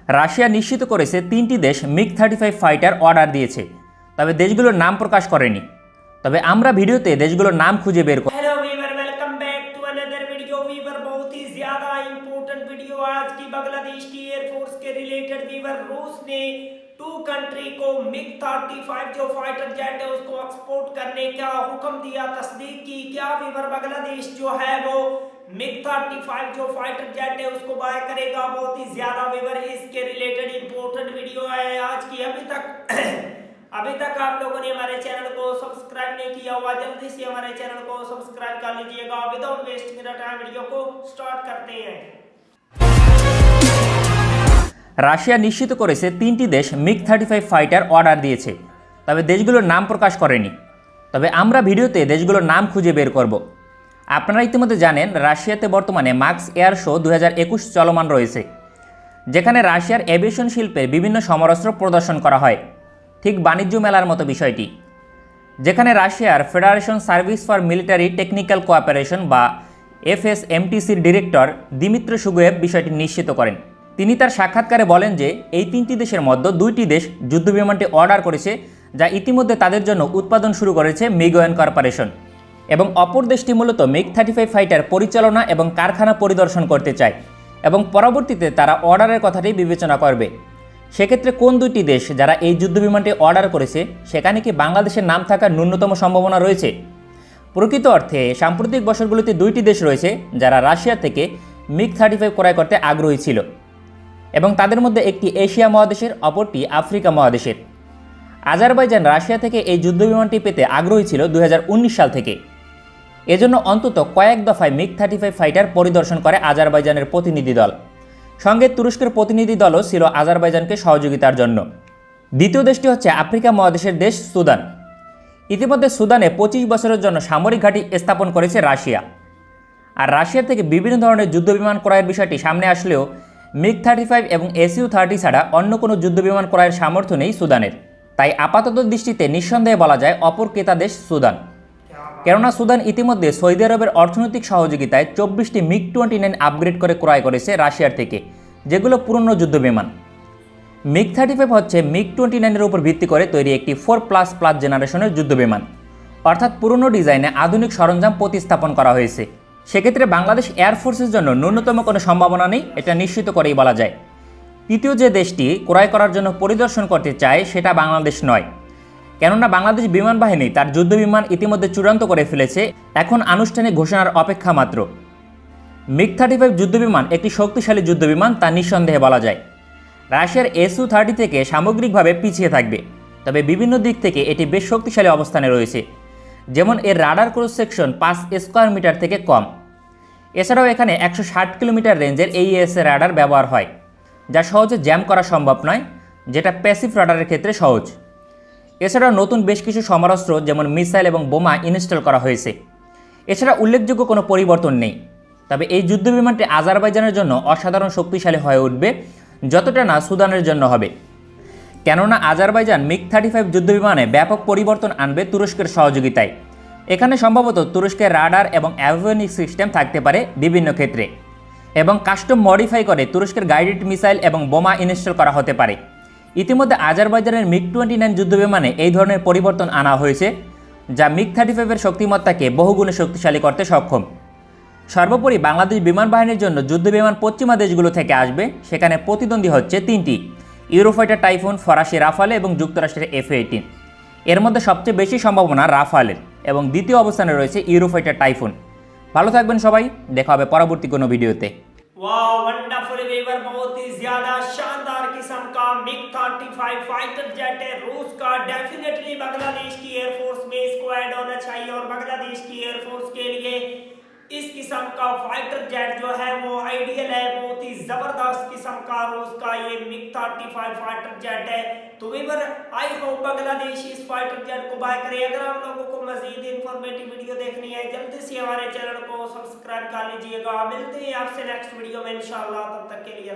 Russia নিশ্চিত করেছে 3টি দেশ মিগ-35 ফাইটার অর্ডার দিয়েছে, তবে দেশগুলোর নাম প্রকাশ করেনি। তবে আমরা ভিডিওতে দেশগুলোর নাম খুঁজে বের করব। Hello viewer, welcome back to another video. Viewer बहुत ही ज्यादा इंपॉर्टेंट वीडियो आज की बांग्लादेश की एयरफोर्स के रिलेटेड। वीवर रूस ने 2 कंट्री को मिग-35 जो फाइटर जेट है उसको एक्सपोर्ट करने का हुक्म दिया, तस्दीक की। क्या वीवर बांग्लादेश जो है वो मिग-35 जो फाइटर जेट है उसको बाय करेगा? बहुत ही ज्यादा वीवर इसके रिलेटेड इंपॉर्टेंट वीडियो है आज की। अभी तक आप लोगों ने हमारे चैनल को सब्सक्राइब नहीं किया हुआ, जल्दी से हमारे चैनल को सब्सक्राइब कर लीजिएगा। विदाउट वेस्टिंग टाइम वीडियो को स्टार्ट करते हैं। রাশিয়া নিশ্চিত করেছে 3টি দেশ মিগ-35 ফাইটার অর্ডার দিয়েছে, তবে দেশগুলোর নাম প্রকাশ করেনি। তবে আমরা ভিডিওতে দেশগুলোর নাম খুঁজে বের করব। আপনারা ইতিমধ্যে জানেন রাশিয়াতে বর্তমানে মাক্স এয়ার শো 2021 চলমান রয়েছে, যেখানে রাশিয়ার এভিয়েশন শিল্পের বিভিন্ন সমরাস্ত্র প্রদর্শন করা হয়, ঠিক বাণিজ্য মেলার মতো বিষয়টি, যেখানে রাশিয়ার federation service for military technical cooperation বা FSMTCর ডিরেক্টর দিমিত্র সুগোয়েভ বিষয়টি নিশ্চিত করেন। তিনি তার সাক্ষাৎকারে বলেন যে এই 3টি দেশের মধ্যে 2টি দেশ যুদ্ধবিমানটি অর্ডার করেছে, যা ইতিমধ্যে তাদের জন্য উৎপাদন শুরু করেছে মিগওয়েন কর্পোরেশন, এবং অপর দেশটি মূলত মিগ-35 ফাইটার পরিচালনা এবং কারখানা পরিদর্শন করতে চায়, এবং পরবর্তীতে তারা অর্ডারের কথাটি বিবেচনা করবে। সেক্ষেত্রে কোন 2টি দেশ যারা এই যুদ্ধবিমানটি অর্ডার করেছে সেখানে কি বাংলাদেশের নাম থাকার ন্যূনতম সম্ভাবনা রয়েছে? প্রকৃত অর্থে সাম্প্রতিক বছরগুলোতে 2টি দেশ রয়েছে যারা রাশিয়া থেকে মিগ-35 ক্রয় করতে আগ্রহী ছিল, এবং তাদের মধ্যে একটি এশিয়া মহাদেশের, অপরটি আফ্রিকা মহাদেশের। আজারবাইজান রাশিয়া থেকে এই যুদ্ধবিমানটি পেতে আগ্রহী ছিল 2019 সাল থেকে। এজন্য অন্তত কয়েক দফায় মিগ-35 ফাইটার পরিদর্শন করে আজারবাইজানের প্রতিনিধি দল। সঙ্গে তুরস্কের প্রতিনিধি দলও ছিল আজারবাইজানকে সহযোগিতার জন্য। দ্বিতীয় দেশটি হচ্ছে আফ্রিকা মহাদেশের দেশ সুদান। ইতিমধ্যে সুদানে 25 বছরের জন্য সামরিক ঘাঁটি স্থাপন করেছে রাশিয়া। আর রাশিয়া থেকে বিভিন্ন ধরনের যুদ্ধবিমান ক্রয়ের বিষয়টি সামনে আসলেও মিগ-35 এবং Su-30 ছাড়া অন্য কোনো যুদ্ধবিমান ক্রয়ের সামর্থ্য নেই সুদানের। তাই আপাতত দৃষ্টিতে নিঃসন্দেহে বলা যায় অপর ক্রেতা দেশ সুদান। কেননা সুদান ইতিমধ্যে সৌদি আরবের অর্থনৈতিক সহযোগিতায় 24টি মিগ-29 আপগ্রেড করে ক্রয় করেছে রাশিয়ার থেকে, যেগুলো পুরনো যুদ্ধবিমান। মিগ-35 হচ্ছে মিগ-29 উপর ভিত্তি করে তৈরি একটি 4++ জেনারেশনের যুদ্ধবিমান, অর্থাৎ পুরনো ডিজাইনে আধুনিক সরঞ্জাম প্রতিস্থাপন করা হয়েছে। সেক্ষেত্রে বাংলাদেশ এয়ারফোর্সের জন্য ন্যূনতম কোনো সম্ভাবনা নেই, এটা নিশ্চিত করেই বলা যায়। তৃতীয় যে দেশটি ক্রয় করার জন্য পরিদর্শন করতে চায় সেটা বাংলাদেশ নয়, কেননা বাংলাদেশ বিমান বাহিনী তার যুদ্ধবিমান ইতিমধ্যে চূড়ান্ত করে ফেলেছে, এখন আনুষ্ঠানিক ঘোষণার অপেক্ষা মাত্র। মিগ-35 যুদ্ধবিমান একটি শক্তিশালী যুদ্ধবিমান, তা নিঃসন্দেহে বলা যায়। রাশিয়ার Su-30 থেকে সামগ্রিকভাবে পিছিয়ে থাকবে, তবে বিভিন্ন দিক থেকে এটি বেশ শক্তিশালী অবস্থানে রয়েছে। যেমন এর radar cross section 5 square metre থেকে কম। এছাড়াও এখানে 160 কিলোমিটার রেঞ্জের AES রাডার ব্যবহার হয়, যা সহজে জ্যাম করা সম্ভব নয়, যেটা প্যাসিভ রাডারের ক্ষেত্রে সহজ। এছাড়াও নতুন বেশ কিছু সমরাস্ত্র যেমন মিসাইল এবং বোমা ইনস্টল করা হয়েছে। এছাড়া উল্লেখযোগ্য কোনো পরিবর্তন নেই। তবে এই যুদ্ধবিমানটি আজারবাইজানের জন্য অসাধারণ শক্তিশালী হয়ে উঠবে, যতটা না সুদানের জন্য হবে। কেননা আজারবাইজান মিগ-35 যুদ্ধবিমানে ব্যাপক পরিবর্তন আনবে তুরস্কের সহযোগিতায়। এখানে সম্ভবত তুরস্কের রাডার এবং অ্যাভিওনিক সিস্টেম থাকতে পারে বিভিন্ন ক্ষেত্রে, এবং কাস্টম মডিফাই করে তুরস্কের গাইডেড মিসাইল এবং বোমা ইনস্টল করা হতে পারে। ইতিমধ্যে আজারবাইজানের মিগ-29 যুদ্ধবিমানে এই ধরনের পরিবর্তন আনা হয়েছে, যা মিগ-35 শক্তিমত্তাকে বহুগুণে শক্তিশালী করতে সক্ষম। সর্বোপরি বাংলাদেশ বিমান বাহিনীর জন্য যুদ্ধবিমান পশ্চিমা দেশগুলো থেকে আসবে, সেখানে প্রতিদ্বন্দ্বী হচ্ছে 3টি: ইউরোফাইটার টাইফুন, ফরাসি রাফালে এবং যুক্তরাষ্ট্রের F-18। এর মধ্যে সবচেয়ে বেশি সম্ভাবনা রাফালের, এবং দ্বিতীয় অবস্থানে রয়েছে ইউরোফাইটার টাইফুন। ভালো থাকবেন সবাই, দেখা হবে পরবর্তী কোনো ভিডিওতে। वाह, वंडरफुल वीवर, बहुत ही ज्यादा शानदार किस्म का मिग-35 फाइटर जेट है रूस का। डेफिनेटली बांग्लादेश की एयरफोर्स में इसको ऐड होना चाहिए, और बांग्लादेश की एयरफोर्स के लिए इस किस्म का फाइटर जेट जो है वो आइडियल है। बहुत ही जबरदस्त किस्म का रूस का ये मिग-35 फाइटर जेट है। तो वीवर आई होप बांग्लादेश इस फाइटर जेट को बाय करे। अगर आप लोगों को मजीद इंफॉर्मेटिव वीडियो देखनी है, जल्दी से हमारे चैनल को सब्सक्राइब कर लीजिएगा। मिलते हैं आपसे नेक्स्ट वीडियो में इंशाल्लाह, तब तक के लिए।